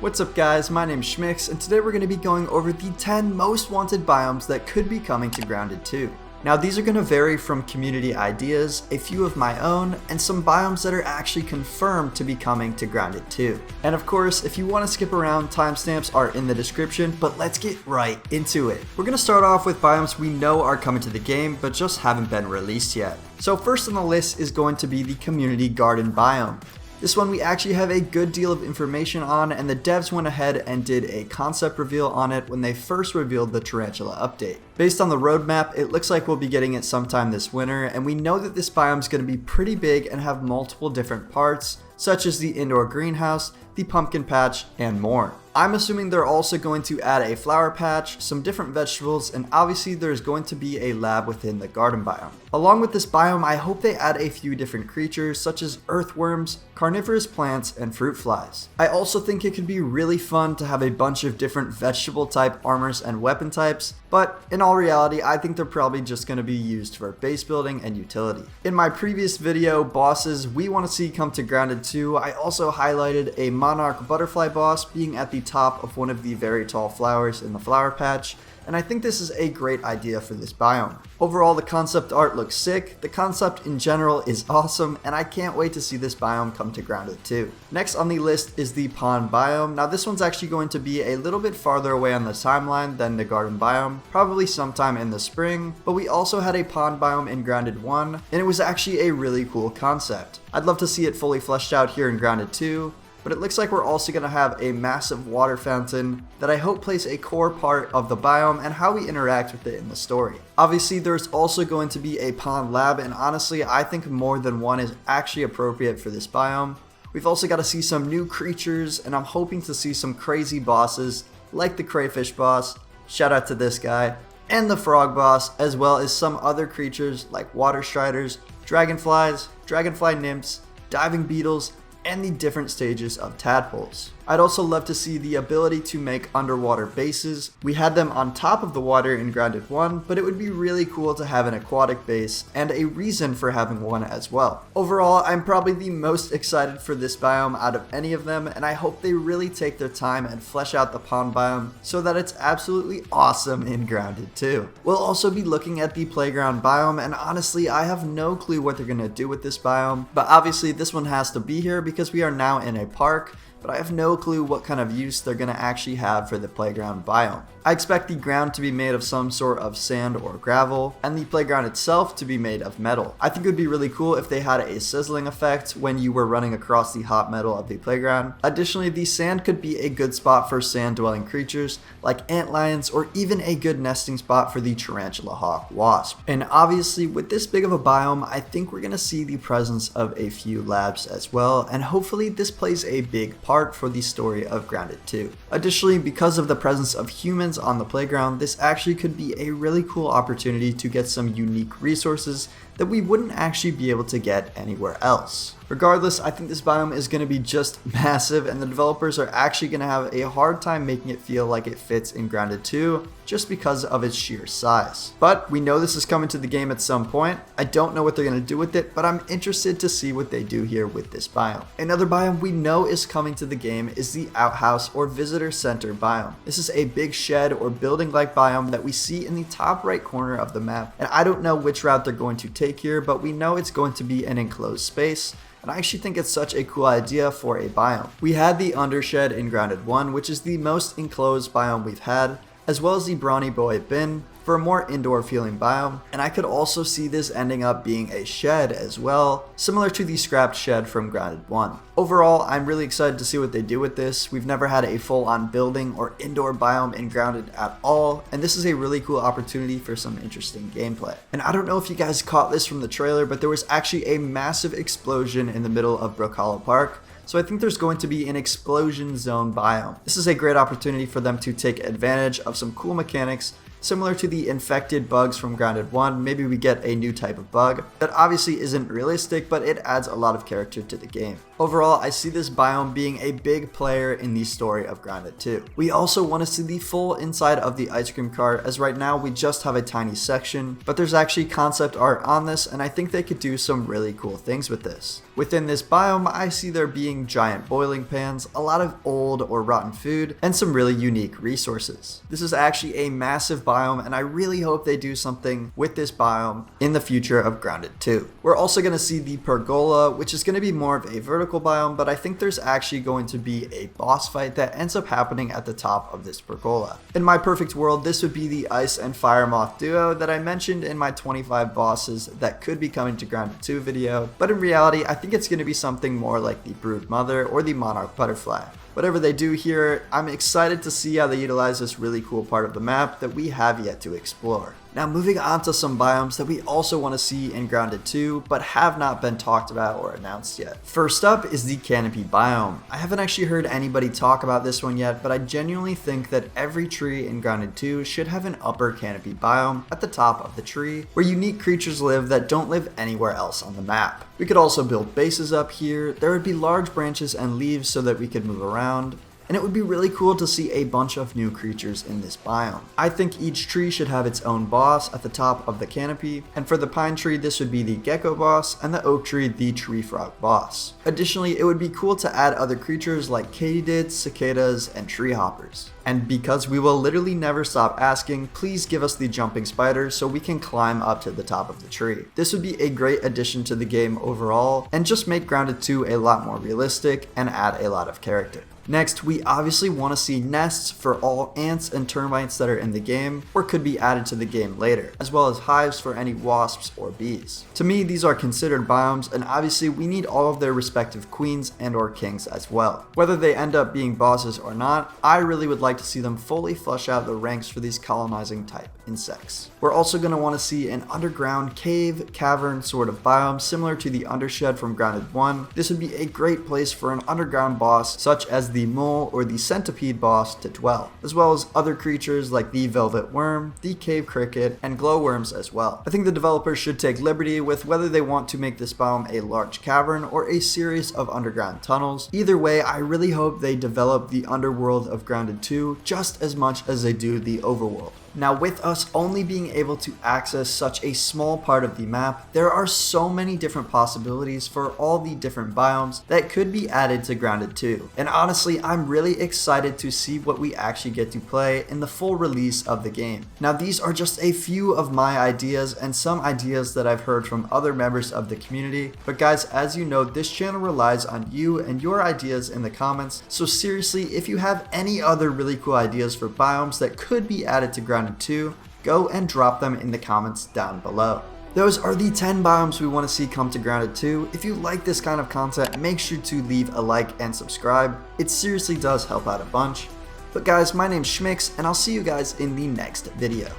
What's up guys, my name's Schmix, and today we're going to be going over the 10 most wanted biomes that could be coming to Grounded 2. Now these are going to vary from community ideas, a few of my own, and some biomes that are actually confirmed to be coming to Grounded 2. And of course, if you want to skip around, timestamps are in the description, but let's get right into it. We're going to start off with biomes we know are coming to the game, but just haven't been released yet. So first on the list is going to be the Community Garden Biome. This one we actually have a good deal of information on, and the devs went ahead and did a concept reveal on it when they first revealed the Tarantula update. Based on the roadmap, it looks like we'll be getting it sometime this winter, and we know that this biome is going to be pretty big and have multiple different parts, such as the indoor greenhouse, the pumpkin patch, and more. I'm assuming they're also going to add a flower patch, some different vegetables, and obviously there's going to be a lab within the garden biome. Along with this biome, I hope they add a few different creatures such as earthworms, carnivorous plants, and fruit flies. I also think it could be really fun to have a bunch of different vegetable type armors and weapon types, but in all reality, I think they're probably just going to be used for base building and utility. In my previous video, bosses we want to see come to Grounded 2, I also highlighted a monarch butterfly boss being at the top of one of the very tall flowers in the flower patch, and I think this is a great idea for this biome. Overall, the concept art looks sick, the concept in general is awesome, and I can't wait to see this biome come to Grounded 2. Next on the list is the pond biome. Now this one's actually going to be a little bit farther away on the timeline than the garden biome, probably sometime in the spring, but we also had a pond biome in Grounded 1, and it was actually a really cool concept. I'd love to see it fully fleshed out here in Grounded 2, but it looks like we're also going to have a massive water fountain that I hope plays a core part of the biome and how we interact with it in the story. Obviously, there's also going to be a pond lab, and honestly, I think more than one is actually appropriate for this biome. We've also got to see some new creatures, and I'm hoping to see some crazy bosses like the crayfish boss, shout out to this guy, and the frog boss, as well as some other creatures like water striders, dragonflies, dragonfly nymphs, diving beetles, and the different stages of tadpoles. I'd also love to see the ability to make underwater bases. We had them on top of the water in Grounded 1, but it would be really cool to have an aquatic base and a reason for having one as well. Overall, I'm probably the most excited for this biome out of any of them, and I hope they really take their time and flesh out the pond biome so that it's absolutely awesome in Grounded 2. We'll also be looking at the playground biome, and honestly, I have no clue what they're gonna do with this biome, but obviously this one has to be here because we are now in a park, but I have no clue what kind of use they're going to actually have for the playground biome. I expect the ground to be made of some sort of sand or gravel, and the playground itself to be made of metal. I think it would be really cool if they had a sizzling effect when you were running across the hot metal of the playground. Additionally, the sand could be a good spot for sand-dwelling creatures like antlions, or even a good nesting spot for the tarantula hawk wasp. And obviously, with this big of a biome, I think we're going to see the presence of a few labs as well, and hopefully this plays a big part for the story of Grounded 2. Additionally, because of the presence of humans on the playground, this actually could be a really cool opportunity to get some unique resources that we wouldn't actually be able to get anywhere else. Regardless, I think this biome is going to be just massive, and the developers are actually going to have a hard time making it feel like it fits in Grounded 2 just because of its sheer size. But we know this is coming to the game at some point. I don't know what they're going to do with it, but I'm interested to see what they do here with this biome. Another biome we know is coming to the game is the Outhouse or Visitor Center biome. This is a big shed or building-like biome that we see in the top right corner of the map, and I don't know which route they're going to take here, but we know it's going to be an enclosed space. And I actually think it's such a cool idea for a biome. We had the Undershed in Grounded 1, which is the most enclosed biome we've had, as well as the Brawny Boy Bin for a more indoor feeling biome, and I could also see this ending up being a shed as well, similar to the scrapped shed from Grounded 1. Overall, I'm really excited to see what they do with this. We've never had a full-on building or indoor biome in Grounded at all, and this is a really cool opportunity for some interesting gameplay. And I don't know if you guys caught this from the trailer, but there was actually a massive explosion in the middle of Brook Hollow Park, so I think there's going to be an explosion zone biome. This is a great opportunity for them to take advantage of some cool mechanics Similar to the infected bugs from Grounded 1, maybe we get a new type of bug. That obviously isn't realistic, but it adds a lot of character to the game. Overall, I see this biome being a big player in the story of Grounded 2. We also want to see the full inside of the ice cream cart, as right now we just have a tiny section, but there's actually concept art on this, and I think they could do some really cool things with this. Within this biome, I see there being giant boiling pans, a lot of old or rotten food, and some really unique resources. This is actually a massive biome, and I really hope they do something with this biome in the future of Grounded 2. We're also going to see the Pergola, which is going to be more of a vertical biome, but I think there's actually going to be a boss fight that ends up happening at the top of this Pergola. In my perfect world, this would be the ice and fire moth duo that I mentioned in my 25 bosses that could be coming to Grounded 2 video, but in reality, I think it's going to be something more like the brood mother or the monarch butterfly. Whatever they do here, I'm excited to see how they utilize this really cool part of the map that we have yet to explore. Now moving on to some biomes that we also want to see in Grounded 2, but have not been talked about or announced yet. First up is the Canopy Biome. I haven't actually heard anybody talk about this one yet, but I genuinely think that every tree in Grounded 2 should have an upper canopy biome at the top of the tree, where unique creatures live that don't live anywhere else on the map. We could also build bases up here, there would be large branches and leaves so that we could move around, and it would be really cool to see a bunch of new creatures in this biome. I think each tree should have its own boss at the top of the canopy, and for the pine tree this would be the gecko boss, and the oak tree the tree frog boss. Additionally, it would be cool to add other creatures like katydids, cicadas, and tree hoppers. And because we will literally never stop asking, please give us the jumping spider so we can climb up to the top of the tree. This would be a great addition to the game overall, and just make Grounded 2 a lot more realistic and add a lot of character. Next, we obviously want to see nests for all ants and termites that are in the game or could be added to the game later, as well as hives for any wasps or bees. To me, these are considered biomes, and obviously we need all of their respective queens and or kings as well. Whether they end up being bosses or not, I really would like to see them fully flesh out the ranks for these colonizing type insects. We're also going to want to see an underground cave, cavern sort of biome similar to the undershed from Grounded 1. This would be a great place for an underground boss such as the mole or the centipede boss to dwell, as well as other creatures like the velvet worm, the cave cricket, and glowworms as well. I think the developers should take liberty with whether they want to make this biome a large cavern or a series of underground tunnels. Either way, I really hope they develop the underworld of Grounded 2 just as much as they do the overworld. Now, with us only being able to access such a small part of the map, there are so many different possibilities for all the different biomes that could be added to Grounded 2. And honestly, I'm really excited to see what we actually get to play in the full release of the game. Now, these are just a few of my ideas and some ideas that I've heard from other members of the community. But guys, as you know, this channel relies on you and your ideas in the comments. So seriously, if you have any other really cool ideas for biomes that could be added to Grounded 2, go and drop them in the comments down below. Those are the 10 biomes we want to see come to Grounded 2. If you like this kind of content, make sure to leave a like and subscribe. It seriously does help out a bunch. But guys, my name's Schmix, and I'll see you guys in the next video.